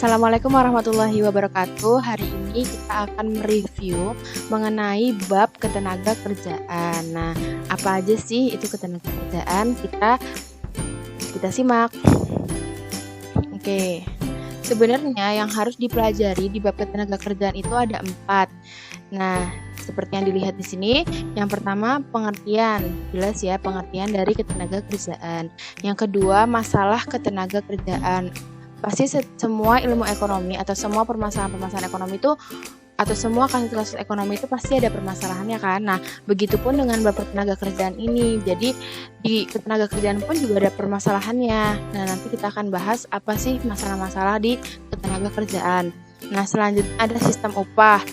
Assalamualaikum warahmatullahi wabarakatuh. Hari ini kita akan mereview mengenai bab ketenaga kerjaan. Nah, apa aja sih itu ketenaga kerjaan? Kita simak. Oke. Sebenarnya yang harus dipelajari di bab ketenaga kerjaan itu ada 4. Nah, seperti yang dilihat di sini, yang pertama pengertian, jelas ya pengertian dari ketenaga kerjaan. Yang kedua masalah ketenaga kerjaan. Pasti semua ilmu ekonomi atau semua permasalahan ekonomi itu atau semua kasus-kasus ekonomi itu pasti ada permasalahannya kan. Nah, begitupun dengan bab ketenaga kerjaan ini. Jadi di ketenaga kerjaan pun juga ada permasalahannya. Nah, nanti kita akan bahas apa sih masalah-masalah di ketenaga kerjaan. Nah, selanjutnya ada sistem upah.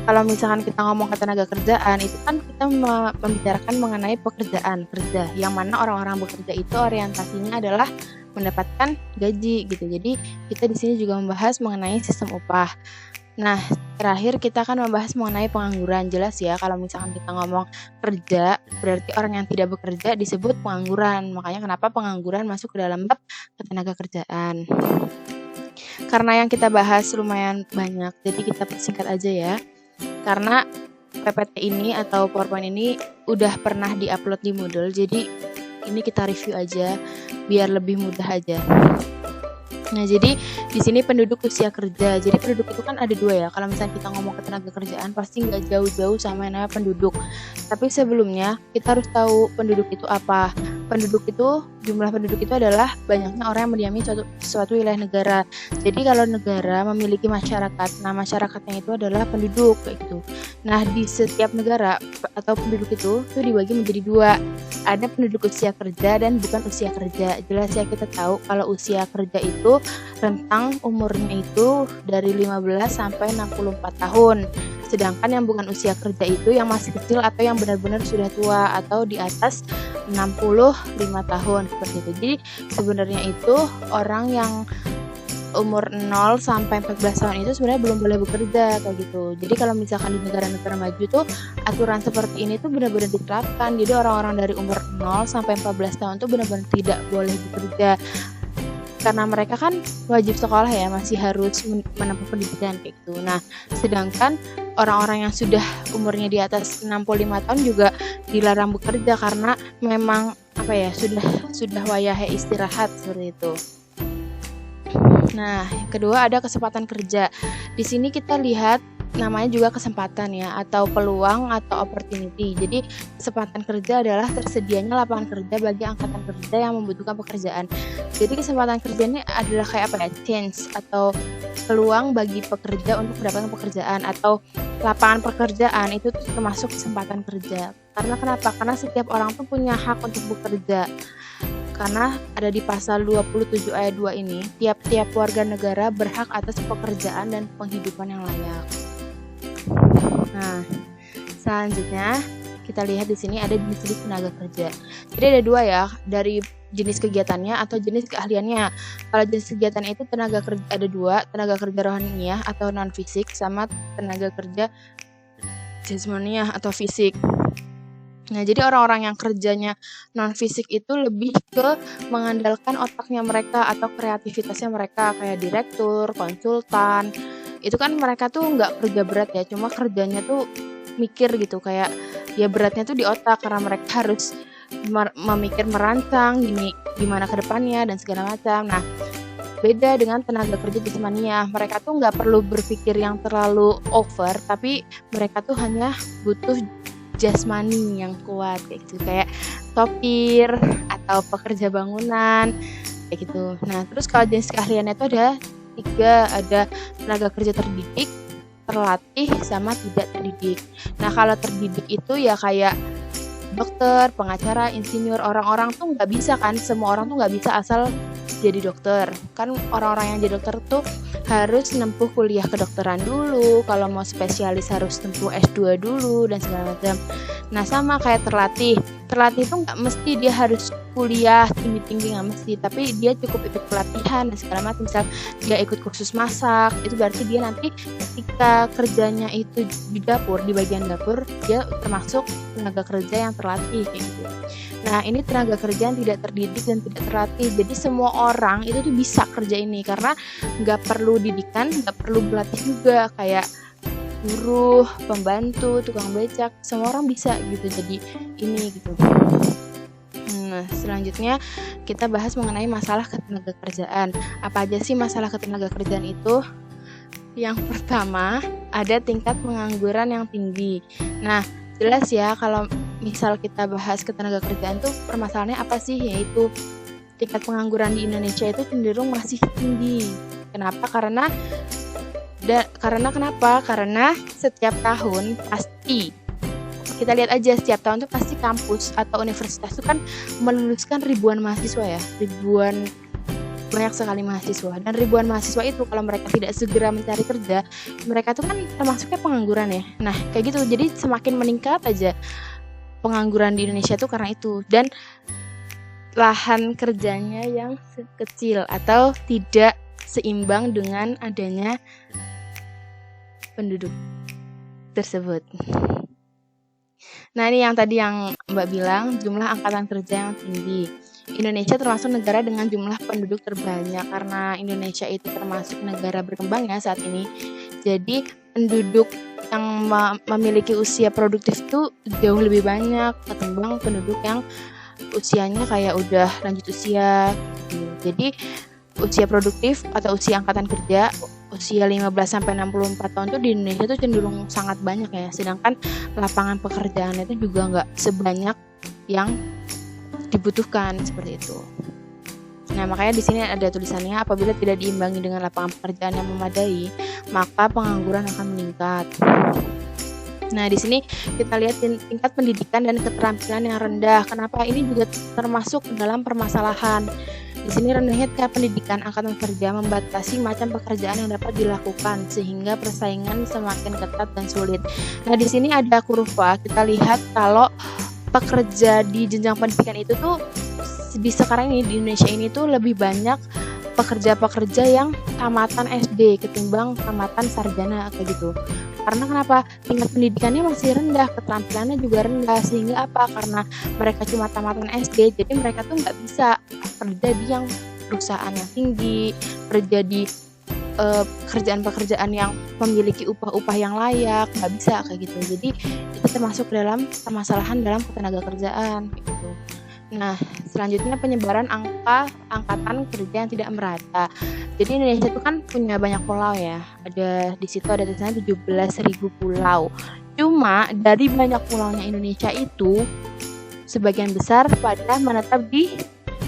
Kalau misalkan kita ngomong ketenaga kerjaan, itu kan kita membicarakan mengenai pekerjaan kerja, yang mana orang-orang bekerja itu orientasinya adalah mendapatkan gaji gitu. Jadi kita di sini juga membahas mengenai sistem upah. Nah, terakhir kita akan membahas mengenai pengangguran. Jelas ya, kalau misalkan kita ngomong kerja, berarti orang yang tidak bekerja disebut pengangguran. Makanya kenapa pengangguran masuk ke dalam bab ketenaga kerjaan. Karena yang kita bahas lumayan banyak, jadi kita persingkat aja ya. Karena PPT ini atau PowerPoint ini udah pernah diupload di Moodle, jadi ini kita review aja biar lebih mudah aja. Nah, jadi di sini penduduk usia kerja. Jadi penduduk itu kan ada 2 ya. Kalau misalnya kita ngomong ketenaga kerjaan pasti nggak jauh-jauh sama yang namanya penduduk. Tapi sebelumnya kita harus tahu penduduk itu apa. Jumlah penduduk itu adalah banyaknya orang yang mendiami suatu wilayah negara. Jadi kalau negara memiliki masyarakat, nah masyarakatnya itu adalah penduduk kayak gitu. Nah, di setiap negara atau penduduk itu dibagi menjadi 2. Ada penduduk usia kerja dan bukan usia kerja. Jelas ya, kita tahu kalau usia kerja itu rentang umurnya itu dari 15 sampai 64 tahun. Sedangkan yang bukan usia kerja itu yang masih kecil atau yang benar-benar sudah tua atau di atas 65 tahun seperti itu. Jadi sebenarnya itu orang yang umur 0 sampai 14 tahun itu sebenarnya belum boleh bekerja kayak gitu. Jadi kalau misalkan di negara-negara maju tuh aturan seperti ini tuh benar-benar diterapkan. Jadi orang-orang dari umur 0 sampai 14 tahun tuh benar-benar tidak boleh bekerja. Karena mereka kan wajib sekolah ya, masih harus menempuh pendidikan kayak gitu. Nah, sedangkan orang-orang yang sudah umurnya di atas 65 tahun juga dilarang bekerja karena memang sudah wayahnya istirahat seperti itu. Nah, yang kedua ada kesempatan kerja. Di sini kita lihat namanya juga kesempatan ya, atau peluang atau opportunity. Jadi kesempatan kerja adalah tersedianya lapangan kerja bagi angkatan kerja yang membutuhkan pekerjaan. Jadi kesempatan kerja ini adalah kayak chance atau peluang bagi pekerja untuk mendapatkan pekerjaan, atau lapangan pekerjaan itu termasuk kesempatan kerja. Karena kenapa? Karena setiap orang tuh punya hak untuk bekerja. Karena ada di pasal 27 ayat 2 ini, tiap-tiap warga negara berhak atas pekerjaan dan penghidupan yang layak. Nah, selanjutnya kita lihat di sini ada jenis-jenis tenaga kerja. Jadi ada 2 ya, dari jenis kegiatannya atau jenis keahliannya. Kalau jenis kegiatan itu tenaga kerja ada 2, tenaga kerja rohaniah atau non fisik sama tenaga kerja jasmaniah atau fisik. Nah, jadi orang-orang yang kerjanya non fisik itu lebih ke mengandalkan otaknya mereka atau kreativitasnya mereka, kayak direktur, konsultan. Itu kan mereka tuh nggak kerja berat ya, cuma kerjanya tuh mikir gitu, kayak ya beratnya tuh di otak karena mereka harus memikir merancang gimana ke depannya dan segala macam. Nah, beda dengan tenaga kerja jasmaniah, mereka tuh nggak perlu berpikir yang terlalu over, tapi mereka tuh hanya butuh jasmani yang kuat kayak gitu, kayak sopir atau pekerja bangunan kayak gitu. Nah, terus kalau jenis keahliannya itu ada 3, ada tenaga kerja terdidik, terlatih, sama tidak terdidik. Nah, kalau terdidik itu ya kayak dokter, pengacara, insinyur. Orang-orang tuh nggak bisa kan, semua orang tuh nggak bisa asal jadi dokter. Kan orang-orang yang jadi dokter tuh harus nempuh kuliah kedokteran dulu, kalau mau spesialis harus nempuh S2 dulu dan segala macam. Nah, sama kayak terlatih itu nggak mesti dia harus kuliah tinggi-tinggi, nggak mesti, tapi dia cukup ikut pelatihan dan segala macam. Misal dia ikut kursus masak, itu berarti dia nanti ketika kerjanya itu di dapur, di bagian dapur, dia termasuk tenaga kerja yang terlatih kayak gitu. Nah, ini tenaga kerja yang tidak terdidik dan tidak terlatih. Jadi semua orang itu tuh bisa kerja ini karena nggak perlu didikan, nggak perlu berlatih juga, kayak buruh, pembantu, tukang becak, semua orang bisa gitu jadi ini gitu. Nah, selanjutnya kita bahas mengenai masalah ketenaga kerjaan. Apa aja sih masalah ketenaga kerjaan itu? Yang pertama, ada tingkat pengangguran yang tinggi. Nah, jelas ya kalau misal kita bahas ketenaga kerjaan tuh permasalahannya apa sih? Yaitu tingkat pengangguran di Indonesia itu cenderung masih tinggi. Kenapa? Karena kenapa? Karena setiap tahun pasti kita lihat aja setiap tahun tuh pasti kampus atau universitas itu kan meluluskan ribuan mahasiswa ya, banyak sekali mahasiswa, dan ribuan mahasiswa itu kalau mereka tidak segera mencari kerja, mereka tuh kan termasuknya pengangguran ya. Nah kayak gitu, jadi semakin meningkat aja pengangguran di Indonesia tuh karena itu, dan lahan kerjanya yang kecil atau tidak seimbang dengan adanya penduduk tersebut. Nah ini yang tadi yang Mbak bilang, jumlah angkatan kerja yang tinggi. Indonesia termasuk negara dengan jumlah penduduk terbanyak karena Indonesia itu termasuk negara berkembang ya saat ini. Jadi penduduk yang memiliki usia produktif itu jauh lebih banyak ketimbang penduduk yang usianya kayak udah lanjut usia. Jadi usia produktif atau usia angkatan kerja usia 15 sampai 64 tahun tuh di Indonesia tuh cenderung sangat banyak ya. Sedangkan lapangan pekerjaan itu juga nggak sebanyak yang dibutuhkan seperti itu. Nah, makanya di sini ada tulisannya apabila tidak diimbangi dengan lapangan pekerjaan yang memadai, maka pengangguran akan meningkat. Nah, di sini kita lihat tingkat pendidikan dan keterampilan yang rendah. Kenapa? Ini juga termasuk dalam permasalahan. Di sini rendahnya tingkat pendidikan angkatan kerja membatasi macam pekerjaan yang dapat dilakukan sehingga persaingan semakin ketat dan sulit. Nah, di sini ada kurva. Kita lihat kalau pekerja di jenjang pendidikan itu tuh di sekarang ini di Indonesia ini tuh lebih banyak pekerja-pekerja yang tamatan SD ketimbang tamatan sarjana kayak gitu. Karena kenapa? Tingkat pendidikannya masih rendah, keterampilannya juga rendah, sehingga apa? Karena mereka cuma tamatan SD, jadi mereka tuh nggak bisa kerja di yang perusahaan yang tinggi, kerja di pekerjaan-pekerjaan yang memiliki upah-upah yang layak, nggak bisa kayak gitu. Jadi itu termasuk dalam permasalahan dalam ketenaga kerjaan gitu. Nah, selanjutnya penyebaran angkatan kerja yang tidak merata. Jadi Indonesia itu kan punya banyak pulau ya. Di situ ada tulisannya 17.000 pulau. Cuma dari banyak pulaunya Indonesia itu sebagian besar pada menetap di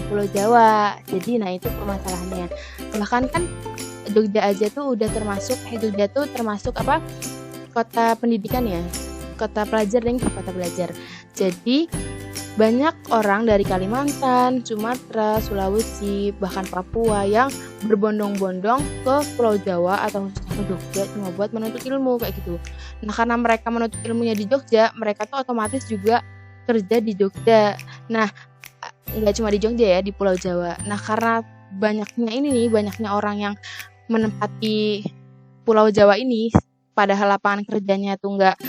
Pulau Jawa. Jadi nah itu permasalahannya. Bahkan kan Jogja aja tuh udah termasuk apa? Kota pendidikan ya. Kota pelajar dan kota belajar. Jadi banyak orang dari Kalimantan, Sumatera, Sulawesi, bahkan Papua yang berbondong-bondong ke Pulau Jawa atau khususnya ke Jogja cuma buat menuntut ilmu kayak gitu. Nah, karena mereka menuntut ilmunya di Jogja, mereka tuh otomatis juga kerja di Jogja. Nah, nggak cuma di Jogja ya, di Pulau Jawa. Nah, karena banyaknya orang yang menempati Pulau Jawa ini, padahal lapangan kerjanya tuh nggak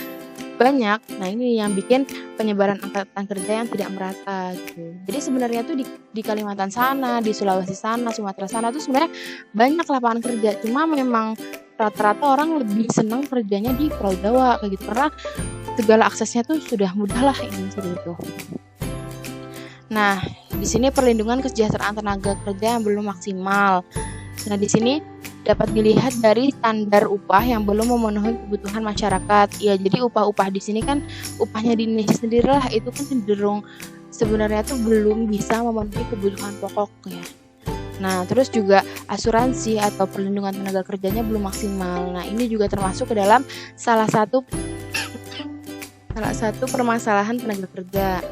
banyak. Nah, ini yang bikin penyebaran angkatan kerja yang tidak merata gitu. Jadi sebenarnya tuh di Kalimantan sana, di Sulawesi sana, Sumatera sana tuh sebenarnya banyak lapangan kerja. Cuma memang rata-rata orang lebih senang kerjanya di Pulau Jawa kayak gitu karena segala aksesnya tuh sudah mudah lah ini seperti itu. Nah, di sini perlindungan kesejahteraan tenaga kerja yang belum maksimal. Nah, di sini dapat dilihat dari standar upah yang belum memenuhi kebutuhan masyarakat. Ya, jadi upah-upah di sini kan upahnya di Indonesia sendiri lah itu kan cenderung sebenarnya tuh belum bisa memenuhi kebutuhan pokok ya. Nah, terus juga asuransi atau perlindungan tenaga kerjanya belum maksimal. Nah, ini juga termasuk ke dalam salah satu permasalahan tenaga kerja.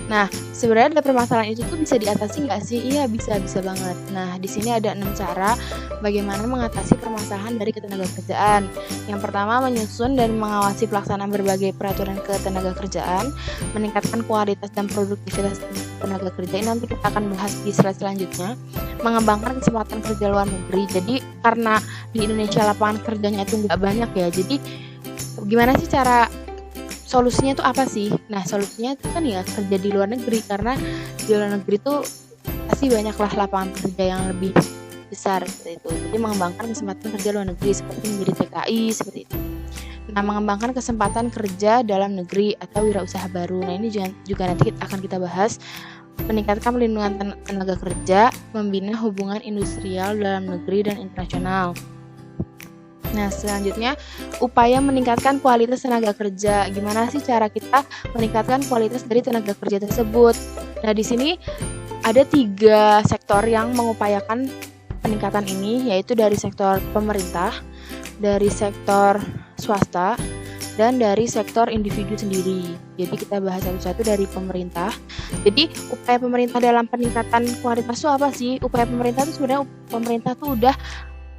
Nah, sebenarnya ada permasalahan itu tuh bisa diatasi nggak sih? Iya, bisa banget. Nah, di sini ada 6 cara bagaimana mengatasi permasalahan dari ketenagakerjaan. Yang pertama, menyusun dan mengawasi pelaksanaan berbagai peraturan ketenagakerjaan, meningkatkan kualitas dan produktivitas tenaga kerja. Ini nanti kita akan bahas di slide selanjutnya. Mengembangkan kesempatan kerja luar negeri. Jadi, karena di Indonesia lapangan kerjanya itu nggak banyak ya, jadi gimana sih cara solusinya itu apa sih? Nah, solusinya itu kan ya kerja di luar negeri, karena di luar negeri tuh pasti banyaklah lapangan kerja yang lebih besar seperti itu. Jadi mengembangkan kesempatan kerja luar negeri seperti menjadi TKI seperti itu. Nah, mengembangkan kesempatan kerja dalam negeri atau wirausaha baru. Nah, ini juga nanti akan kita bahas. Meningkatkan perlindungan tenaga kerja, membina hubungan industrial dalam negeri dan internasional. Nah, selanjutnya upaya meningkatkan kualitas tenaga kerja. Gimana sih cara kita meningkatkan kualitas dari tenaga kerja tersebut? Nah, di sini ada 3 sektor yang mengupayakan peningkatan ini, yaitu dari sektor pemerintah, dari sektor swasta, dan dari sektor individu sendiri. Jadi kita bahas satu-satu dari pemerintah. Jadi upaya pemerintah dalam peningkatan kualitas itu apa sih? Upaya pemerintah itu sebenarnya pemerintah tuh udah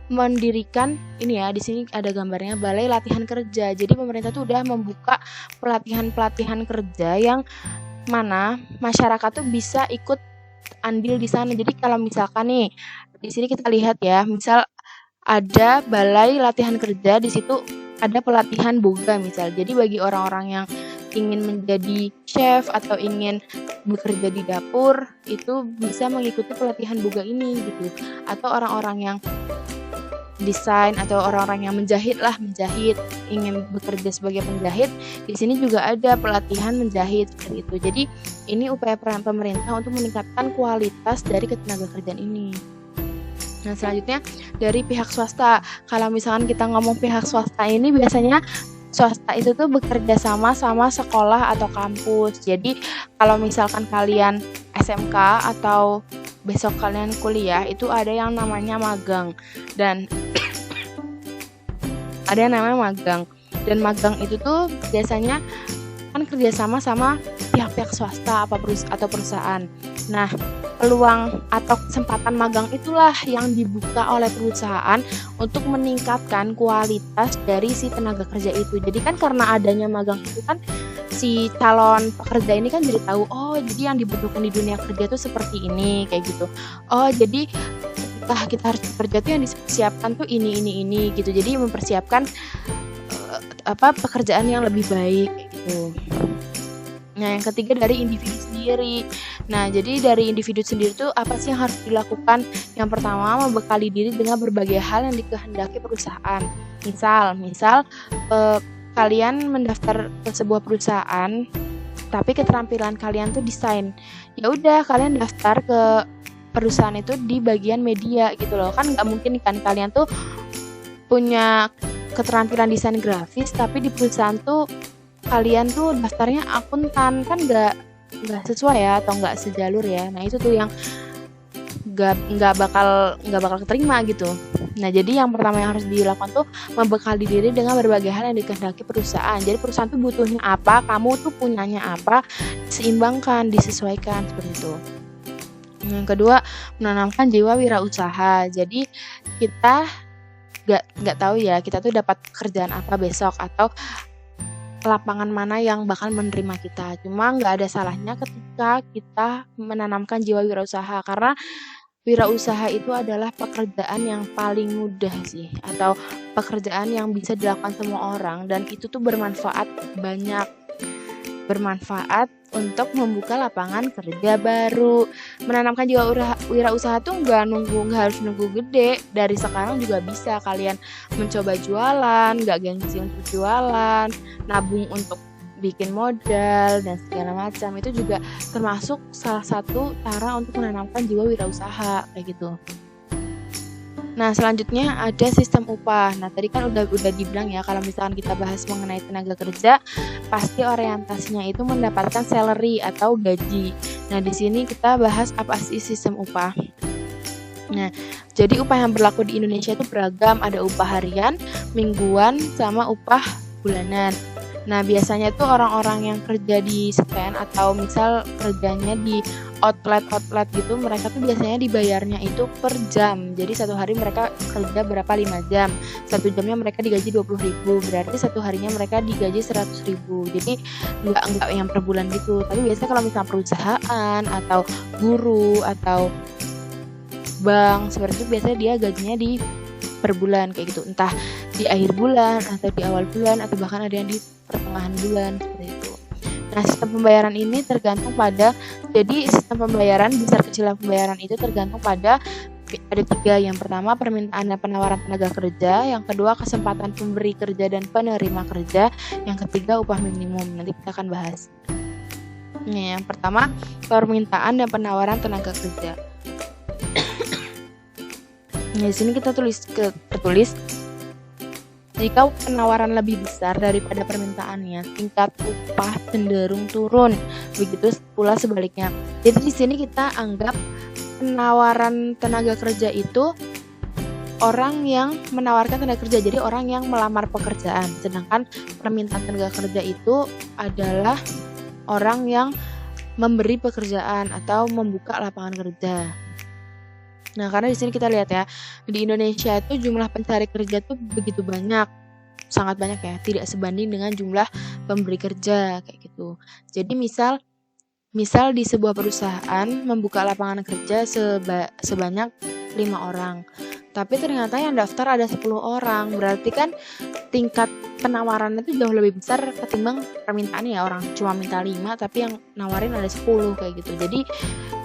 mendirikan ini ya, di sini ada gambarnya balai latihan kerja. Jadi pemerintah tuh udah membuka pelatihan-pelatihan kerja yang mana masyarakat tuh bisa ikut andil di sana. Jadi kalau misalkan nih di sini kita lihat ya, misal ada balai latihan kerja, di situ ada pelatihan boga misal. Jadi bagi orang-orang yang ingin menjadi chef atau ingin bekerja di dapur itu bisa mengikuti pelatihan boga ini gitu. Atau orang-orang yang desain atau orang-orang yang menjahit ingin bekerja sebagai penjahit, di sini juga ada pelatihan menjahit seperti itu. Jadi ini upaya peran pemerintah untuk meningkatkan kualitas dari ketenagakerjaan ini. Nah, selanjutnya dari pihak swasta. Kalau misalkan kita ngomong pihak swasta ini, biasanya swasta itu tuh bekerja sama sekolah atau kampus. Jadi kalau misalkan kalian SMK atau besok kalian kuliah, itu ada yang namanya magang, dan ada yang namanya magang. Dan magang itu tuh biasanya kan kerjasama sama pihak-pihak swasta atau perusahaan. Nah, peluang atau kesempatan magang itulah yang dibuka oleh perusahaan untuk meningkatkan kualitas dari si tenaga kerja itu. Jadi kan karena adanya magang itu kan si calon pekerja ini kan jadi tahu, oh jadi yang dibutuhkan di dunia kerja tuh seperti ini, kayak gitu. Oh jadi kita harus bekerja tuh yang disiapkan tuh ini gitu. Jadi mempersiapkan pekerjaan yang lebih baik kayak gitu. Nah, yang ketiga dari individu sendiri. Nah, jadi dari individu sendiri tuh apa sih yang harus dilakukan? Yang pertama, membekali diri dengan berbagai hal yang dikehendaki perusahaan. Misal kalian mendaftar ke sebuah perusahaan, tapi keterampilan kalian tuh desain. Ya udah, kalian daftar ke perusahaan itu di bagian media gitu loh. Kan nggak mungkin kan kalian tuh punya keterampilan desain grafis, tapi di perusahaan tuh kalian tuh daftarnya akuntan, kan nggak sesuai ya, atau nggak sejalur ya. Nah itu tuh yang nggak bakal keterima gitu. Nah jadi yang pertama yang harus dilakukan tuh membekali diri dengan berbagai hal yang dikehendaki perusahaan. Jadi perusahaan tuh butuhnya apa, kamu tuh punyanya apa, diseimbangkan, disesuaikan seperti itu. Yang kedua, menanamkan jiwa wirausaha. Jadi kita nggak tahu ya, kita tuh dapat pekerjaan apa besok atau lapangan mana yang bakal menerima kita. Cuma nggak ada salahnya ketika kita menanamkan jiwa wirausaha, karena wirausaha itu adalah pekerjaan yang paling mudah sih, atau pekerjaan yang bisa dilakukan semua orang, dan itu tuh bermanfaat untuk membuka lapangan kerja baru. Menanamkan jiwa wirausaha tuh nggak harus nunggu gede. Dari sekarang juga bisa kalian mencoba jualan, nggak gengsi untuk jualan, nabung untuk bikin modal dan segala macam. Itu juga termasuk salah satu cara untuk menanamkan jiwa wirausaha kayak gitu. Nah, selanjutnya ada sistem upah. Nah, tadi kan udah dibilang ya, kalau misalkan kita bahas mengenai tenaga kerja, pasti orientasinya itu mendapatkan salary atau gaji. Nah, di sini kita bahas apa sih sistem upah. Nah, jadi upah yang berlaku di Indonesia itu beragam, ada upah harian, mingguan, sama upah bulanan. Nah, biasanya tuh orang-orang yang kerja di scan atau misal kerjanya di outlet gitu, mereka tuh biasanya dibayarnya itu per jam. Jadi satu hari mereka kerja berapa, 5 jam. Satu jamnya mereka digaji 20.000, berarti satu harinya mereka digaji 100.000. Jadi enggak yang per bulan gitu. Tapi biasanya kalau misalnya perusahaan atau guru atau bank seperti itu, biasanya dia gajinya di per bulan kayak gitu. Entah di akhir bulan atau di awal bulan atau bahkan ada yang di pertengahan bulan seperti Nah, sistem pembayaran ini tergantung pada, jadi sistem pembayaran, besar kecilnya pembayaran itu tergantung pada ada 3. Yang pertama, permintaan dan penawaran tenaga kerja. Yang kedua, kesempatan pemberi kerja dan penerima kerja. Yang ketiga, upah minimum. Nanti kita akan bahas. Yang pertama, permintaan dan penawaran tenaga kerja. Di sini kita tertulis jika penawaran lebih besar daripada permintaannya, tingkat upah cenderung turun. Begitu pula sebaliknya. Jadi di sini kita anggap penawaran tenaga kerja itu orang yang menawarkan tenaga kerja, jadi orang yang melamar pekerjaan. Sedangkan permintaan tenaga kerja itu adalah orang yang memberi pekerjaan atau membuka lapangan kerja. Nah, karena di sini kita lihat ya, di Indonesia itu jumlah pencari kerja tuh begitu banyak, sangat banyak ya, tidak sebanding dengan jumlah pemberi kerja kayak gitu. Jadi misal di sebuah perusahaan membuka lapangan kerja sebanyak 5 orang. Tapi ternyata yang daftar ada 10 orang. Berarti kan tingkat penawarannya itu jauh lebih besar ketimbang permintaannya ya. Orang cuma minta 5 tapi yang nawarin ada 10 kayak gitu. Jadi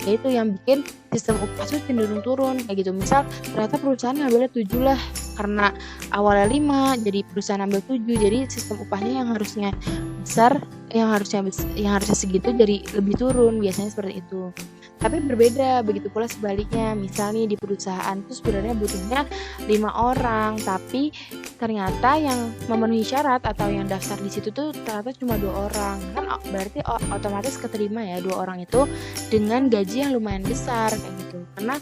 ya itu yang bikin sistem upah itu cenderung turun kayak gitu. Misal ternyata perusahaan ngambilnya 7 lah, karena awalnya 5 jadi perusahaan ambil 7. Jadi sistem upahnya yang harusnya besar, yang harusnya segitu jadi lebih turun, biasanya seperti itu. Tapi berbeda, begitu pula sebaliknya. Misal nih di perusahaan itu sebenarnya butuhnya 5 orang, tapi ternyata yang memenuhi syarat atau yang daftar di situ tuh ternyata cuma 2 orang. Kan berarti otomatis keterima ya 2 orang itu dengan gaji yang lumayan besar kayak gitu. Karena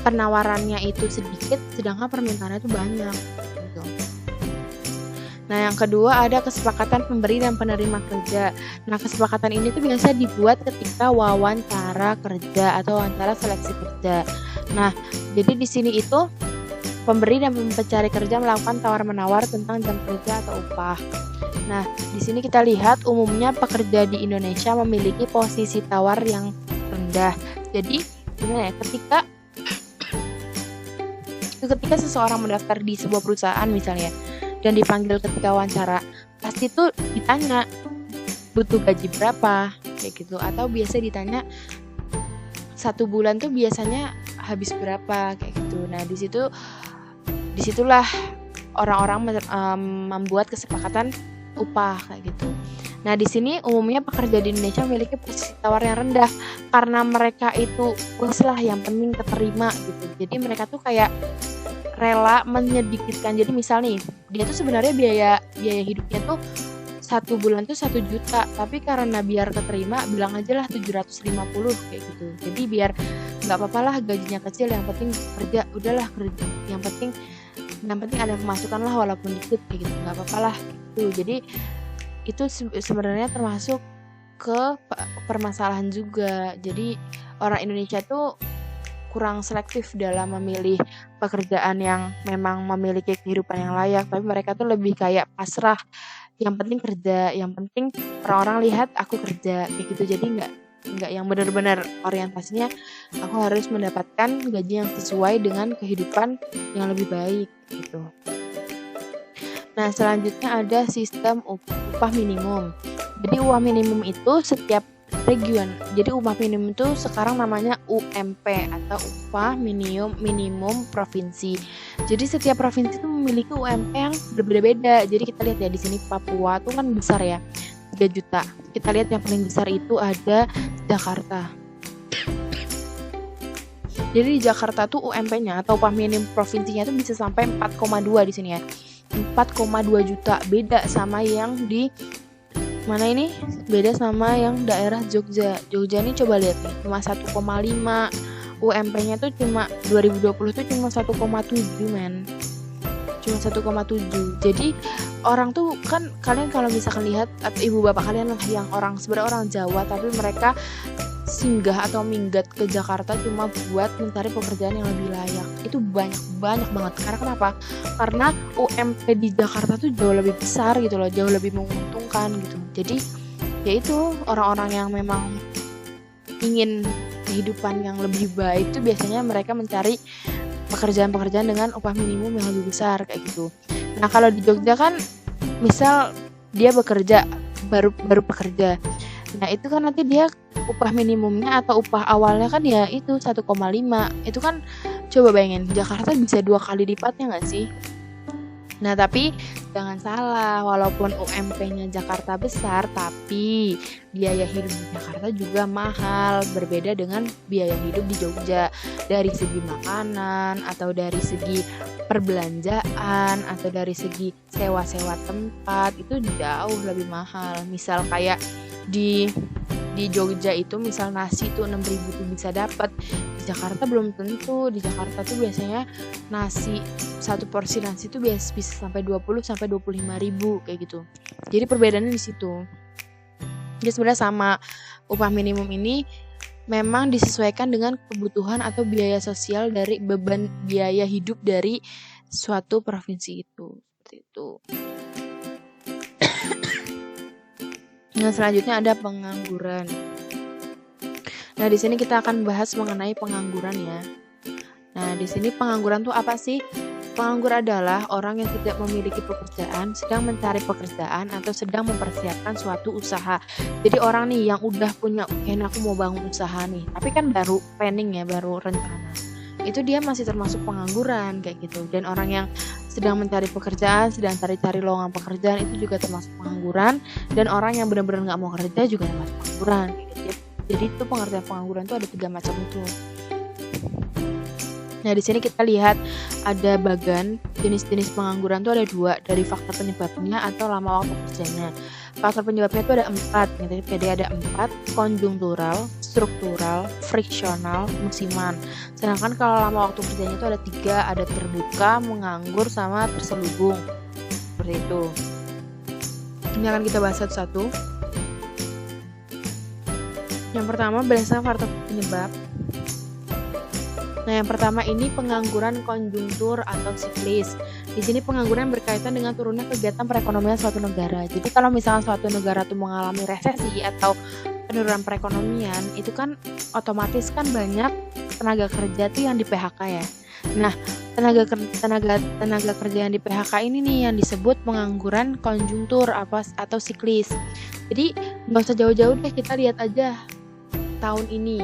penawarannya itu sedikit sedangkan permintaannya itu banyak gitu. Nah, yang kedua ada kesepakatan pemberi dan penerima kerja. Nah, kesepakatan ini tuh biasa dibuat ketika wawancara kerja atau wawancara seleksi kerja. Nah, jadi di sini itu pemberi dan pencari kerja melakukan tawar-menawar tentang jam kerja atau upah. Nah, di sini kita lihat umumnya pekerja di Indonesia memiliki posisi tawar yang rendah. Jadi, gimana ya? Ketika seseorang mendaftar di sebuah perusahaan misalnya dan dipanggil ketika wawancara, pasti tuh ditanya butuh gaji berapa kayak gitu, atau biasa ditanya 1 bulan tuh biasanya habis berapa kayak gitu. Nah, disitulah orang-orang membuat kesepakatan upah kayak gitu. Nah, di sini umumnya pekerja di Indonesia memiliki posisi tawar yang rendah karena mereka itu lah yang penting keterima gitu. Jadi mereka tuh kayak rela menyedikitkan. Jadi misal nih, dia tuh sebenarnya biaya hidupnya tuh 1 bulan tuh 1 juta, tapi karena biar keterima bilang aja lah 750 kayak gitu. Jadi biar nggak apa-apa lah gajinya kecil, yang penting kerja, udahlah kerja, yang penting ada pemasukan lah walaupun dikit kayak gitu, nggak apa-apa lah gitu. Jadi itu sebenarnya termasuk ke permasalahan juga. Jadi orang Indonesia tuh kurang selektif dalam memilih pekerjaan yang memang memiliki kehidupan yang layak, tapi mereka tuh lebih kayak pasrah, yang penting kerja, yang penting orang-orang lihat aku kerja kayak gitu. Jadi nggak yang benar-benar orientasinya aku harus mendapatkan gaji yang sesuai dengan kehidupan yang lebih baik gitu. Nah, selanjutnya ada sistem upah minimum. Jadi upah minimum itu setiap region. Jadi upah minimum itu sekarang namanya UMP atau upah minimum provinsi. Jadi setiap provinsi itu memiliki UMP yang berbeda-beda. Jadi kita lihat ya di sini Papua tuh kan besar ya, 3 juta. Kita lihat yang paling besar itu ada Jakarta. Jadi di Jakarta tuh UMP-nya atau upah minimum provinsinya itu bisa sampai 4,2 di sini ya. 4,2 juta, beda sama yang di mana ini? Beda sama yang daerah Jogja. Jogja nih coba lihat nih, cuma 1,5. UMP-nya tuh cuma 2020 tuh cuma 1,7 men. Cuma 1,7. Jadi orang tuh kan, kalian kalau misalkan lihat atau ibu bapak kalian lah yang sebenarnya orang Jawa tapi mereka singgah atau minggat ke Jakarta cuma buat mencari pekerjaan yang lebih layak. Itu banyak banget. Karena kenapa? Karena UMP di Jakarta tuh jauh lebih besar gitu loh, jauh lebih menguntungkan gitu. Jadi ya itu orang-orang yang memang ingin kehidupan yang lebih baik tuh biasanya mereka mencari pekerjaan-pekerjaan dengan upah minimum yang lebih besar kayak gitu. Nah, kalau di Jogja kan misal dia bekerja baru pekerja. Nah, itu kan nanti dia upah minimumnya atau upah awalnya kan ya itu 1,5. Itu kan coba bayangin, Jakarta bisa 2 kali lipatnya nggak sih? Nah, tapi jangan salah, walaupun UMP-nya Jakarta besar, tapi biaya hidup di Jakarta juga mahal, berbeda dengan biaya hidup di Jogja. Dari segi makanan, atau dari segi perbelanjaan, atau dari segi sewa-sewa tempat, itu jauh lebih mahal. Misal kayak di Jogja itu misal nasi tuh 6.000 tuh bisa dapat, di Jakarta belum tentu. Di Jakarta tuh biasanya satu porsi nasi tuh bisa sampai 20 sampai 25.000 kayak gitu. Jadi perbedaannya di situ. Jadi sebenarnya sama, upah minimum ini memang disesuaikan dengan kebutuhan atau biaya sosial dari beban biaya hidup dari suatu provinsi itu. Seperti itu. Nah, selanjutnya ada pengangguran. Nah, di sini kita akan bahas mengenai pengangguran ya. Nah, di sini pengangguran tuh apa sih? Penganggur adalah orang yang tidak memiliki pekerjaan, sedang mencari pekerjaan, atau sedang mempersiapkan suatu usaha. Jadi orang nih yang udah punya, aku mau bangun usaha nih, tapi kan baru planning ya, baru rencana. Itu dia masih termasuk pengangguran kayak gitu. Dan orang yang sedang mencari pekerjaan, sedang cari-cari lowongan pekerjaan, itu juga termasuk pengangguran. Dan orang yang benar-benar nggak mau kerja juga termasuk pengangguran kayak gitu. Jadi itu pengertian pengangguran itu ada 3 macam itu. Nah, di sini kita lihat ada bagan jenis-jenis pengangguran tuh ada 2, dari faktor penyebabnya atau lama waktu kerjanya. Faktor penyebabnya itu ada 4, jadi ada 4, konjungtural, struktural, friksional, musiman. Sedangkan kalau lama waktu kerjanya itu ada 3, ada terbuka, menganggur, sama terselubung. Seperti itu. Ini akan kita bahas satu-satu. Yang pertama berdasarkan faktor penyebab. Nah, yang pertama ini pengangguran konjungtur atau siklis. Di sini pengangguran berkaitan dengan turunnya kegiatan perekonomian suatu negara. Jadi kalau misalnya suatu negara itu mengalami resesi atau penurunan perekonomian, itu kan otomatis kan banyak tenaga kerja tuh yang di PHK ya. Nah, tenaga kerja yang di PHK ini nih yang disebut pengangguran konjungtur atau siklis. Jadi nggak usah jauh-jauh deh, kita lihat aja tahun ini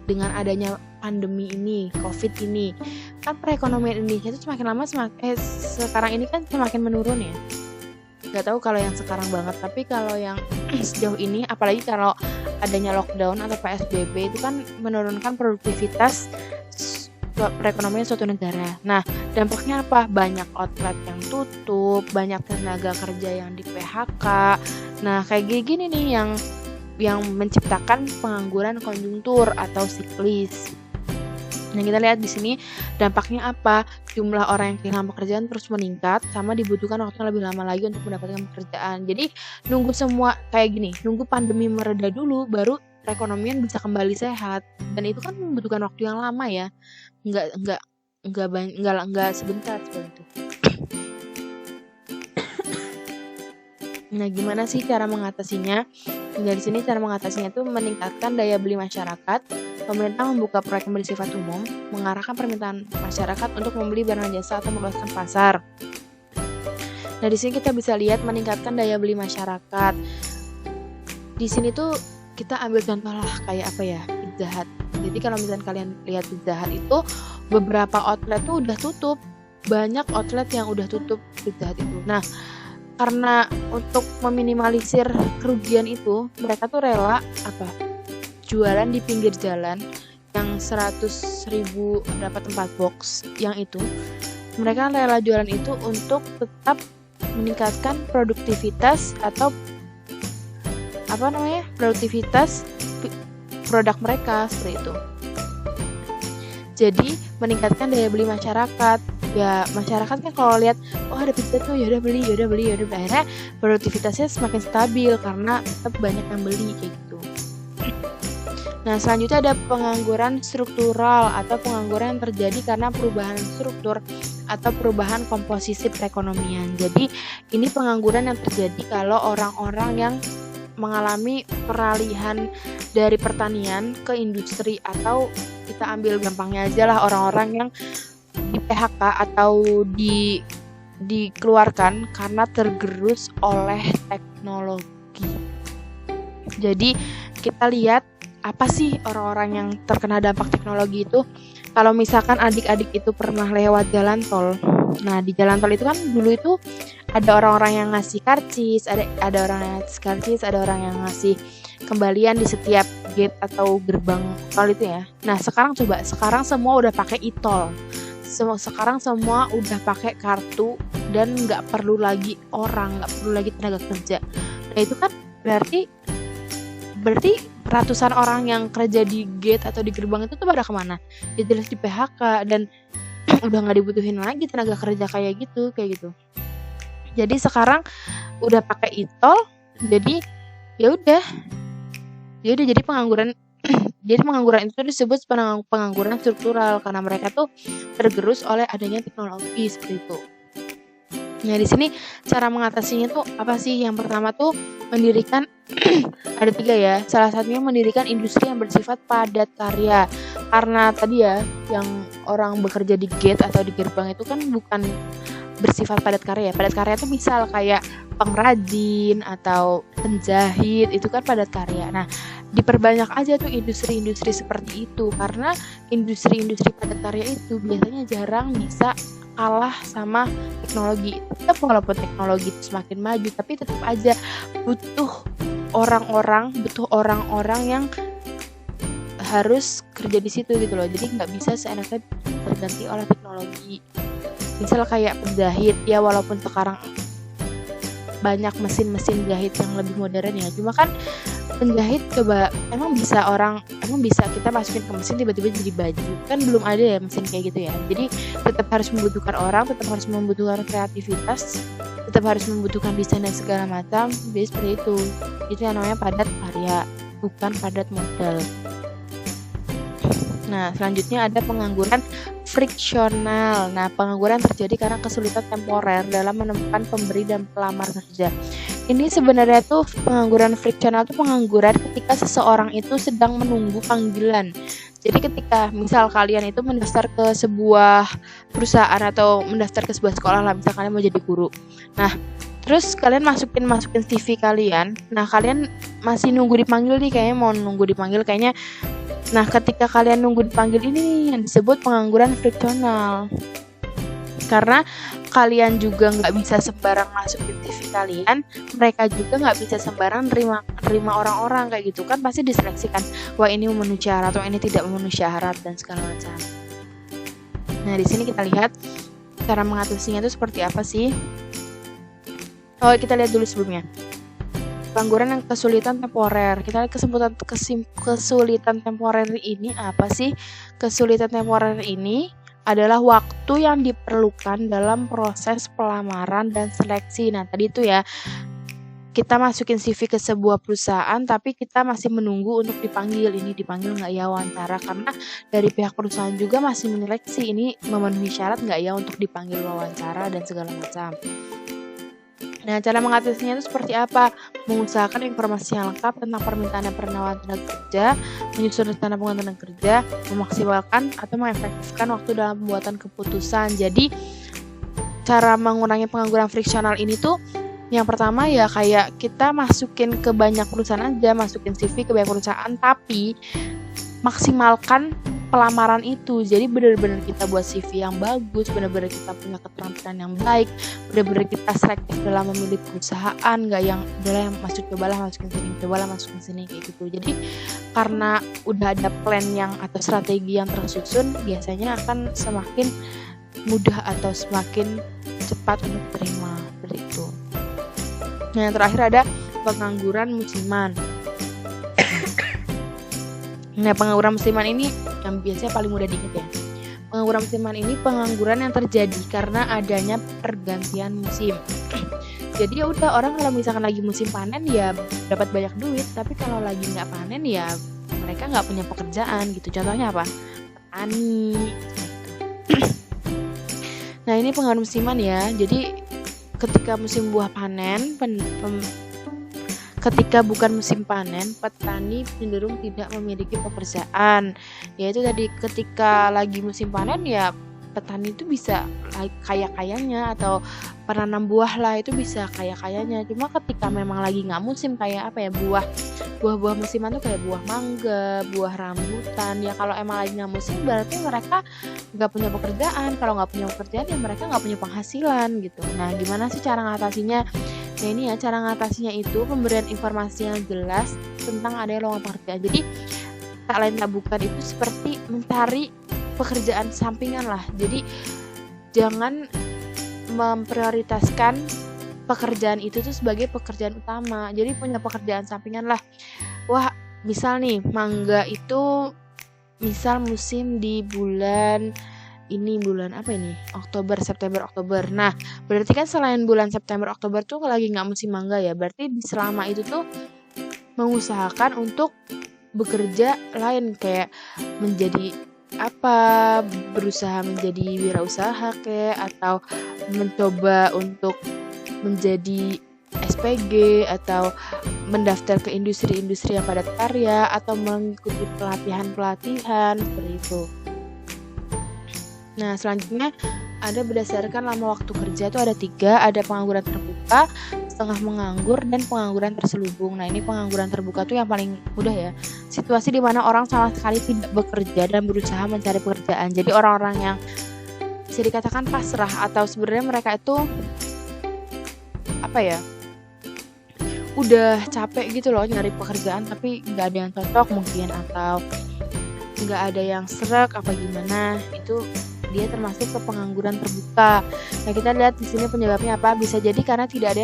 dengan adanya pandemi ini, COVID ini, kan perekonomian Indonesia itu semakin lama sekarang ini kan semakin menurun ya. Gak tahu kalau yang sekarang banget, tapi kalau yang sejauh ini, apalagi kalau adanya lockdown atau PSBB itu kan menurunkan produktivitas perekonomian suatu negara. Nah, dampaknya apa? Banyak outlet yang tutup, banyak tenaga kerja yang di PHK. Nah, kayak gini nih yang menciptakan pengangguran konjungtur atau siklis. Nah, kita lihat di sini dampaknya apa? Jumlah orang yang kehilangan pekerjaan terus meningkat, sama dibutuhkan waktu yang lebih lama lagi untuk mendapatkan pekerjaan. Jadi nunggu semua kayak gini, nunggu pandemi mereda dulu, baru perekonomian bisa kembali sehat. Dan itu kan membutuhkan waktu yang lama ya, nggak sebentar seperti itu. Nah, gimana sih cara mengatasinya? Dari sini cara mengatasinya itu meningkatkan daya beli masyarakat. Pemerintah membuka proyek yang bersifat umum, mengarahkan permintaan masyarakat untuk membeli barang jasa atau meluaskan pasar. Nah, di sini kita bisa lihat meningkatkan daya beli masyarakat. Di sini tuh kita ambil contoh lah kayak apa ya, Pizza Hut. Jadi kalau misalnya kalian lihat Pizza Hut itu beberapa outlet tuh udah tutup, banyak outlet yang udah tutup Pizza Hut itu. Nah, karena untuk meminimalisir kerugian itu, mereka tuh rela jualan di pinggir jalan yang 100.000 dapat 4 box yang itu. Mereka rela jualan itu untuk tetap meningkatkan produktivitas atau produktivitas produk mereka seperti itu. Jadi meningkatkan daya beli masyarakat. Ya, masyarakat kan kalau lihat ada pizza tuh yaudah beli, akhirnya produktivitasnya semakin stabil karena tetap banyak yang beli kayak gitu. Nah, selanjutnya ada pengangguran struktural atau pengangguran yang terjadi karena perubahan struktur atau perubahan komposisi perekonomian. Jadi ini pengangguran yang terjadi kalau orang-orang yang mengalami peralihan dari pertanian ke industri, atau kita ambil gampangnya aja lah orang-orang yang di PHK atau dikeluarkan karena tergerus oleh teknologi. Jadi kita lihat apa sih orang-orang yang terkena dampak teknologi itu. Kalau misalkan adik-adik itu pernah lewat jalan tol. Nah, di jalan tol itu kan dulu itu ada orang-orang yang ngasih karcis, ada orang yang ngasih karcis, ada orang yang ngasih kembalian di setiap gate atau gerbang tol itu ya. Nah, sekarang semua udah pakai e-tol. Sekarang semua udah pakai kartu dan nggak perlu lagi nggak perlu lagi tenaga kerja. Nah, itu kan berarti ratusan orang yang kerja di gate atau di gerbang itu tuh pada kemana? Ya jelas di PHK dan udah nggak dibutuhin lagi tenaga kerja kayak gitu. Jadi sekarang udah pakai e-tol, jadi ya udah jadi pengangguran jadi pengangguran itu disebut pengangguran struktural karena mereka tuh tergerus oleh adanya teknologi seperti itu. Nah, di sini cara mengatasinya tuh apa sih? Yang pertama tuh mendirikan ada 3 ya. Salah satunya mendirikan industri yang bersifat padat karya. Karena tadi ya, yang orang bekerja di gate atau di gerbang itu kan bukan bersifat padat karya. Padat karya itu misal kayak pengrajin atau penjahit, itu kan padat karya. Nah, diperbanyak aja tuh industri-industri seperti itu karena industri-industri padat karya itu biasanya jarang bisa kalah sama teknologi. Tetap walaupun teknologi itu semakin maju, tapi tetap aja butuh orang-orang yang harus kerja di situ gitu loh. Jadi nggak bisa seenaknya terganti oleh teknologi. Misal kayak penjahit ya, walaupun sekarang banyak mesin-mesin jahit yang lebih modern ya, cuma kan penjahit emang bisa kita masukin ke mesin tiba-tiba jadi baju, kan belum ada ya mesin kayak gitu ya. Jadi tetap harus membutuhkan orang, tetap harus membutuhkan kreativitas, tetap harus membutuhkan desain dan segala macam. Jadi seperti itu yang namanya padat karya, bukan padat modal. Nah, selanjutnya ada pengangguran friksional. Nah, pengangguran terjadi karena kesulitan temporer dalam menemukan pemberi dan pelamar kerja. Ini sebenarnya tuh pengangguran friksional tuh pengangguran ketika seseorang itu sedang menunggu panggilan. Jadi ketika misal kalian itu mendaftar ke sebuah perusahaan atau mendaftar ke sebuah sekolah lah, misal kalian mau jadi guru. Nah, terus kalian masukin CV kalian. Nah, kalian masih nunggu dipanggil nih, kayaknya. Nah, ketika kalian nunggu dipanggil ini yang disebut pengangguran friksional. Karena kalian juga nggak bisa sembarang masukin CV kalian, mereka juga nggak bisa sembarang terima orang-orang kayak gitu kan, pasti diseleksikan. Wah, ini memenuhi syarat atau ini tidak memenuhi syarat dan segala macam. Nah, di sini kita lihat cara mengatasinya itu seperti apa sih? Oh, kita lihat dulu sebelumnya. Pengangguran yang kesulitan temporer. Kita lihat kesulitan temporer ini apa sih? Kesulitan temporer ini adalah waktu yang diperlukan dalam proses pelamaran dan seleksi. Nah, tadi itu ya, kita masukin CV ke sebuah perusahaan tapi kita masih menunggu untuk dipanggil. Ini dipanggil nggak ya wawancara, karena dari pihak perusahaan juga masih menyeleksi ini memenuhi syarat nggak ya untuk dipanggil wawancara dan segala macam. Nah, cara mengatasinya itu seperti apa? Mengusahakan informasi yang lengkap tentang permintaan dan penawaran tenaga kerja, menyusun rencana penggunaan tenaga kerja, memaksimalkan atau mengefektifkan waktu dalam pembuatan keputusan. Jadi, cara mengurangi pengangguran friksional ini tuh yang pertama ya kayak kita masukin ke banyak perusahaan aja, masukin CV ke banyak perusahaan, tapi maksimalkan pelamaran itu. Jadi benar-benar kita buat CV yang bagus, benar-benar kita punya keterampilan yang baik, benar-benar kita selektif dalam memilih perusahaan, nggak yang udahlah yang masukin sini kayak gitu. Jadi karena udah ada plan yang atau strategi yang tersusun, biasanya akan semakin mudah atau semakin cepat untuk diterima seperti itu. Nah, yang terakhir ada pengangguran musiman. Nah, pengangguran musiman ini yang biasanya paling mudah diingat ya. Pengangguran musiman ini pengangguran yang terjadi karena adanya pergantian musim. Jadi ya udah, orang kalau misalkan lagi musim panen ya dapat banyak duit, tapi kalau lagi nggak panen ya mereka nggak punya pekerjaan gitu. Contohnya apa? Petani. Nah, ini pengangguran musiman ya. Jadi ketika musim buah panen, ketika bukan musim panen, petani cenderung tidak memiliki pekerjaan. Yaitu tadi ketika lagi musim panen ya petani itu bisa kaya-kayanya, atau penanam buah lah itu bisa kaya-kayanya. Cuma ketika memang lagi nggak musim, kayak apa ya, buah buah-buah musiman tuh kayak buah mangga, buah rambutan. Ya kalau emang lagi nggak musim berarti mereka nggak punya pekerjaan. Kalau nggak punya pekerjaan ya mereka nggak punya penghasilan gitu. Nah, gimana sih cara ngatasinya? Nah ini ya, cara ngatasinya itu pemberian informasi yang jelas tentang adanya lowongan pekerjaan. Jadi tak lain tak bukan itu seperti mencari pekerjaan sampingan lah. Jadi jangan memprioritaskan pekerjaan itu tuh sebagai pekerjaan utama. Jadi punya pekerjaan sampingan lah. Wah, misal nih mangga itu misal musim di bulan ini, bulan apa ini? Oktober, September, Oktober. Nah, berarti kan selain bulan September, Oktober tuh lagi nggak musim mangga ya. Berarti selama itu tuh mengusahakan untuk bekerja lain kayak menjadi apa, berusaha menjadi wirausaha kayak, atau mencoba untuk menjadi SPG atau mendaftar ke industri-industri yang padat karya atau mengikuti pelatihan-pelatihan seperti itu. Nah, selanjutnya ada berdasarkan lama waktu kerja itu ada 3, ada pengangguran terbuka, setengah menganggur, dan pengangguran terselubung. Nah, ini pengangguran terbuka tuh yang paling mudah ya. Situasi di mana orang sama sekali tidak bekerja dan berusaha mencari pekerjaan. Jadi orang-orang yang bisa dikatakan pasrah atau sebenarnya mereka itu apa ya, udah capek gitu loh nyari pekerjaan tapi nggak ada yang cocok mungkin atau nggak ada yang serak apa gimana, itu dia termasuk ke pengangguran terbuka. Nah, kita lihat di sini penyebabnya apa? Bisa jadi karena tidak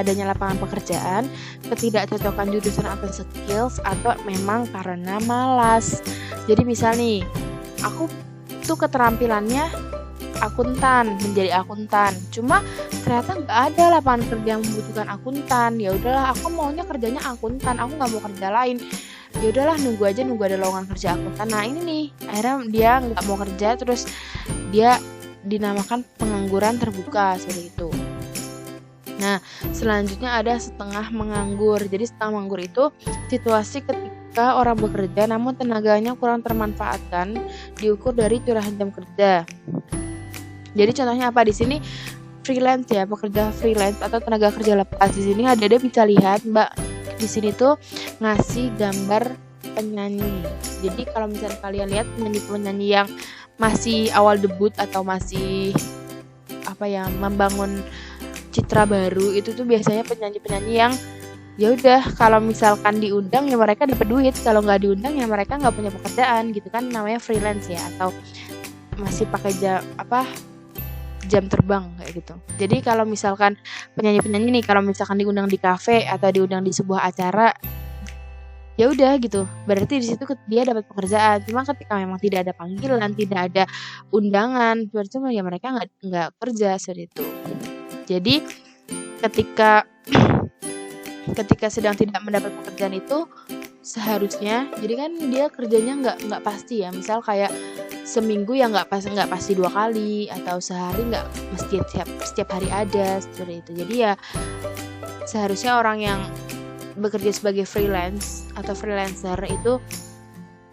adanya lapangan pekerjaan, ketidakcocokan jurusan atau skills, atau memang karena malas. Jadi misal nih, aku tuh keterampilannya menjadi akuntan, cuma ternyata nggak ada lapangan kerja yang membutuhkan akuntan. Ya udahlah, aku maunya kerjanya akuntan, aku nggak mau kerja lain. Ya udahlah, nunggu ada lowongan kerja akuntan. Nah ini nih, akhirnya dia nggak mau kerja, terus dia dinamakan pengangguran terbuka seperti itu. Nah, selanjutnya ada setengah menganggur. Jadi setengah menganggur itu situasi ketika orang bekerja namun tenaganya kurang termanfaatkan, diukur dari curahan jam kerja. Jadi contohnya apa di sini? Freelance ya, pekerja freelance atau tenaga kerja lepas. Di sini ada bisa lihat Mbak di sini tuh ngasih gambar penyanyi. Jadi kalau misalnya kalian lihat penyanyi-penyanyi yang masih awal debut atau masih apa ya, membangun citra baru, itu tuh biasanya penyanyi-penyanyi yang ya udah kalau misalkan diundang ya mereka dapat duit, kalau nggak diundang ya mereka nggak punya pekerjaan gitu kan, namanya freelance ya, atau masih pakai jam terbang kayak gitu. Jadi kalau misalkan penyanyi-penyanyi nih kalau misalkan diundang di kafe atau diundang di sebuah acara, ya udah gitu, berarti di situ dia dapat pekerjaan. Cuma ketika memang tidak ada panggilan, tidak ada undangan, berarti ya mereka nggak kerja seperti itu. Jadi ketika sedang tidak mendapat pekerjaan itu seharusnya, jadi kan dia kerjanya nggak pasti ya, misal kayak seminggu ya nggak pasti 2 kali, atau sehari nggak mesti setiap hari ada seperti itu. Jadi ya seharusnya orang yang bekerja sebagai freelance atau freelancer itu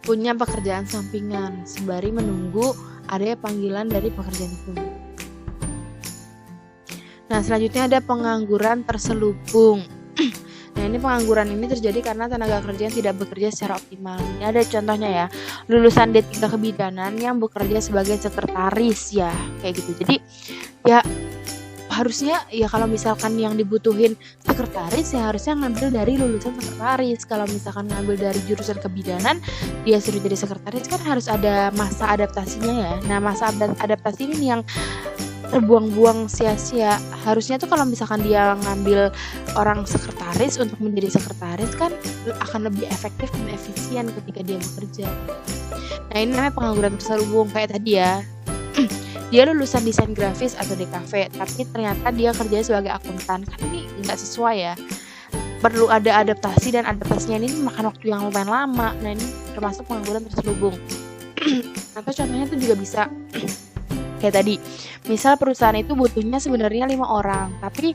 punya pekerjaan sampingan sembari menunggu adanya panggilan dari pekerjaan itu. Nah, selanjutnya ada pengangguran terselubung. Nah, ini pengangguran ini terjadi karena tenaga kerja yang tidak bekerja secara optimal. Ini ada contohnya ya, lulusan D3 kebidanan yang bekerja sebagai sekretaris ya, kayak gitu. Jadi ya harusnya ya kalau misalkan yang dibutuhin sekretaris ya harusnya ngambil dari lulusan sekretaris. Kalau misalkan ngambil dari jurusan kebidanan, dia suruh jadi sekretaris kan harus ada masa adaptasinya ya. Nah, masa adaptasi ini yang terbuang-buang sia-sia. Harusnya tuh kalau misalkan dia ngambil orang sekretaris untuk menjadi sekretaris kan akan lebih efektif dan efisien ketika dia bekerja. Nah, ini namanya pengangguran terselubung kayak tadi ya. Dia lulusan desain grafis atau DKV, tapi ternyata dia kerja sebagai akuntan. Kan ini nggak sesuai ya. Perlu ada adaptasi, dan adaptasinya ini makan waktu yang lumayan lama. Nah, ini termasuk pengangguran terselubung. Atau contohnya tuh juga bisa kayak tadi, misal perusahaan itu butuhnya sebenarnya 5 orang, tapi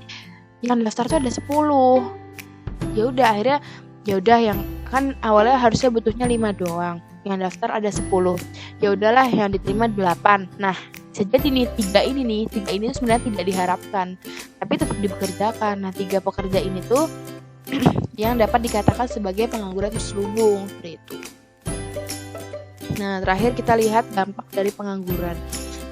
yang daftar tuh ada 10. Ya udah, akhirnya ya udah, yang kan awalnya harusnya butuhnya 5 doang, yang daftar ada 10. Ya udahlah, yang diterima 8. Nah, jadi nih 3 ini sebenarnya tidak diharapkan, tapi tetap dipekerjakan. Nah, 3 pekerja ini tuh yang dapat dikatakan sebagai pengangguran terselubung seperti itu. Nah, terakhir kita lihat dampak dari pengangguran.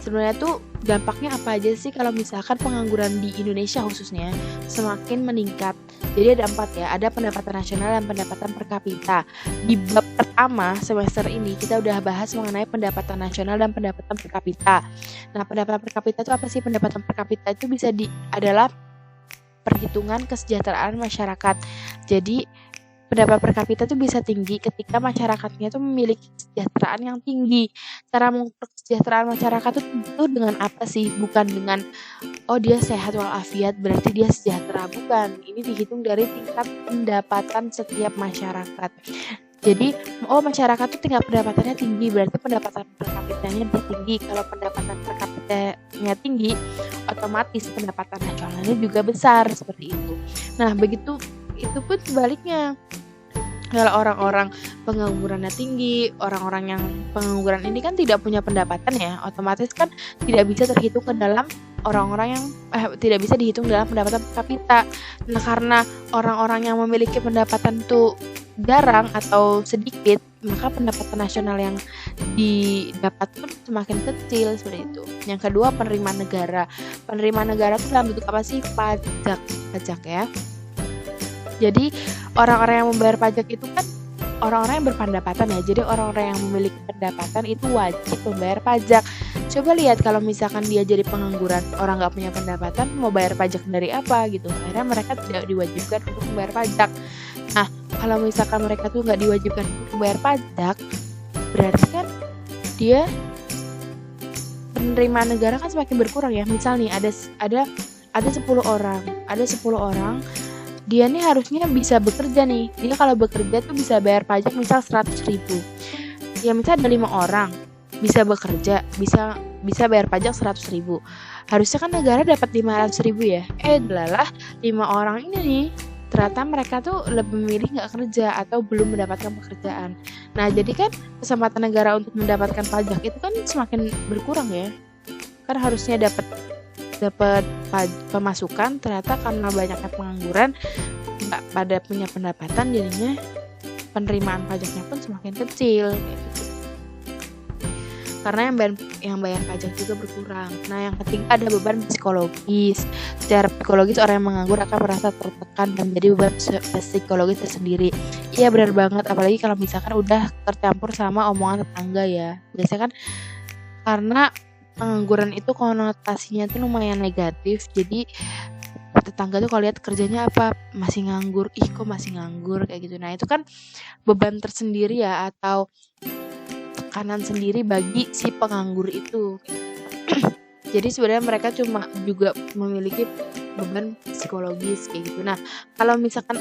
Sebenarnya tuh dampaknya apa aja sih kalau misalkan pengangguran di Indonesia khususnya semakin meningkat. Jadi ada 4 ya, ada pendapatan nasional dan pendapatan per kapita. Di bab pertama semester ini kita udah bahas mengenai pendapatan nasional dan pendapatan per kapita. Nah, pendapatan per kapita itu apa sih? Pendapatan per kapita itu adalah perhitungan kesejahteraan masyarakat. Jadi pendapat per kapita itu bisa tinggi ketika masyarakatnya itu memiliki kesejahteraan yang tinggi. Cara mengukur kesejahteraan masyarakat itu dengan apa sih? Bukan dengan oh dia sehat walafiat berarti dia sejahtera, bukan. Ini dihitung dari tingkat pendapatan setiap masyarakat. Jadi masyarakat itu tingkat pendapatannya tinggi berarti pendapatan per kapitanya lebih tinggi. Kalau pendapatan per kapitanya tinggi, otomatis pendapatan nasionalnya juga besar seperti itu. Nah, begitu itu pun sebaliknya. Kalau orang-orang penganggurannya tinggi, orang-orang yang pengangguran ini kan tidak punya pendapatan ya, otomatis kan tidak bisa terhitung ke dalam orang-orang yang tidak bisa dihitung dalam pendapatan per kapita. Nah, karena orang-orang yang memiliki pendapatan itu jarang atau sedikit, maka pendapatan nasional yang didapat pun semakin kecil seperti itu. Yang kedua, penerimaan negara. Penerimaan negara itu dalam bentuk apa sih? Pajak ya. Jadi orang-orang yang membayar pajak itu kan orang-orang yang berpendapatan ya. Jadi orang-orang yang memiliki pendapatan itu wajib membayar pajak. Coba lihat kalau misalkan dia jadi pengangguran, orang nggak punya pendapatan, mau bayar pajak dari apa gitu. Akhirnya mereka tidak diwajibkan untuk membayar pajak. Nah, kalau misalkan mereka tuh nggak diwajibkan untuk membayar pajak, berarti kan dia penerimaan negara kan semakin berkurang ya. Misal nih ada 10 orang, dia nih harusnya bisa bekerja nih. Dia kalau bekerja tuh bisa bayar pajak misal 100.000. Ya misal ada 5 orang bisa bekerja, bisa bayar pajak 100.000. Harusnya kan negara dapat 500.000 ya. Adalah 5 orang ini nih ternyata mereka tuh lebih memilih nggak kerja atau belum mendapatkan pekerjaan. Nah, jadi kan kesempatan negara untuk mendapatkan pajak itu kan semakin berkurang ya. Kan harusnya dapat pemasukan, ternyata karena banyaknya pengangguran nggak pada punya pendapatan, jadinya penerimaan pajaknya pun semakin kecil kayak gitu. Karena yang bayar pajak juga berkurang. Nah, yang ketiga ada beban psikologis. Secara psikologis orang yang menganggur akan merasa tertekan dan menjadi beban psikologis tersendiri. Iya, benar banget, apalagi kalau misalkan udah tercampur sama omongan tetangga ya. Biasanya kan karena pengangguran itu konotasinya tuh lumayan negatif. Jadi tetangga tuh kalau lihat kerjanya apa, masih nganggur, kok masih nganggur kayak gitu. Nah, itu kan beban tersendiri ya, atau tekanan sendiri bagi si penganggur itu. Jadi sebenarnya mereka cuma juga memiliki beban psikologis kayak gitu. Nah, kalau misalkan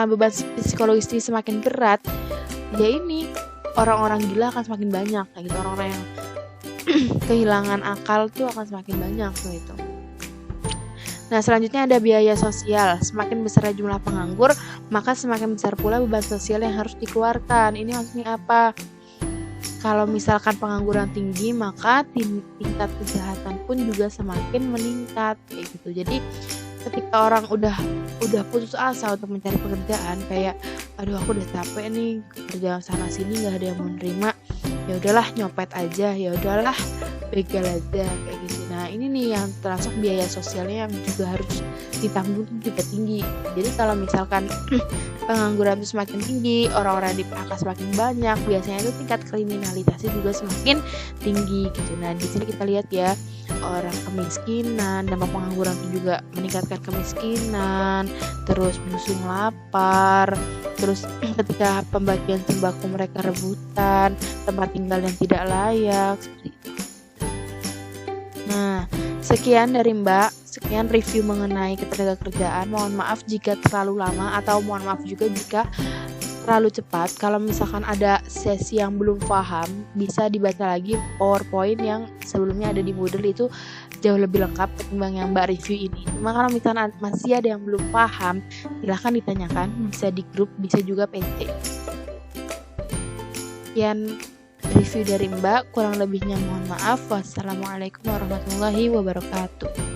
beban psikologis ini semakin berat, ya ini orang-orang gila akan semakin banyak kayak gitu. Orang-orang yang kehilangan akal tuh akan semakin banyak gitu. Nah, selanjutnya ada biaya sosial. Semakin besar jumlah penganggur, maka semakin besar pula beban sosial yang harus dikeluarkan. Ini maksudnya apa? Kalau misalkan pengangguran tinggi, maka tingkat kejahatan pun juga semakin meningkat kayak gitu. Jadi ketika orang udah putus asa untuk mencari pekerjaan, kayak aduh aku udah capek nih kerja sana sini nggak ada yang mau nerima, ya udahlah nyopet aja, ya udahlah begal aja kayak gitu. Nah, ini nih yang termasuk biaya sosialnya yang juga harus ditanggung juga tinggi. Jadi kalau misalkan pengangguran itu semakin tinggi, orang-orang di PHK semakin banyak, biasanya itu tingkat kriminalitasnya juga semakin tinggi gitu. Nah, di sini kita lihat ya, orang kemiskinan, dampak pengangguran itu juga meningkatkan kemiskinan, terus musim lapar, terus ketika pembagian sembako mereka rebutan, tempat tinggal yang tidak layak seperti itu. Nah, sekian dari Mbak, sekian review mengenai ketenagakerjaan. Mohon maaf jika terlalu lama, atau mohon maaf juga jika terlalu cepat. Kalau misalkan ada sesi yang belum paham, bisa dibaca lagi PowerPoint yang sebelumnya ada di Moodle, itu jauh lebih lengkap ketimbang yang Mbak review ini. Cuma kalau misalkan masih ada yang belum paham, silahkan ditanyakan, bisa di grup, bisa juga PC. Sekian review dari Mbak, kurang lebihnya mohon maaf. Wassalamualaikum warahmatullahi wabarakatuh.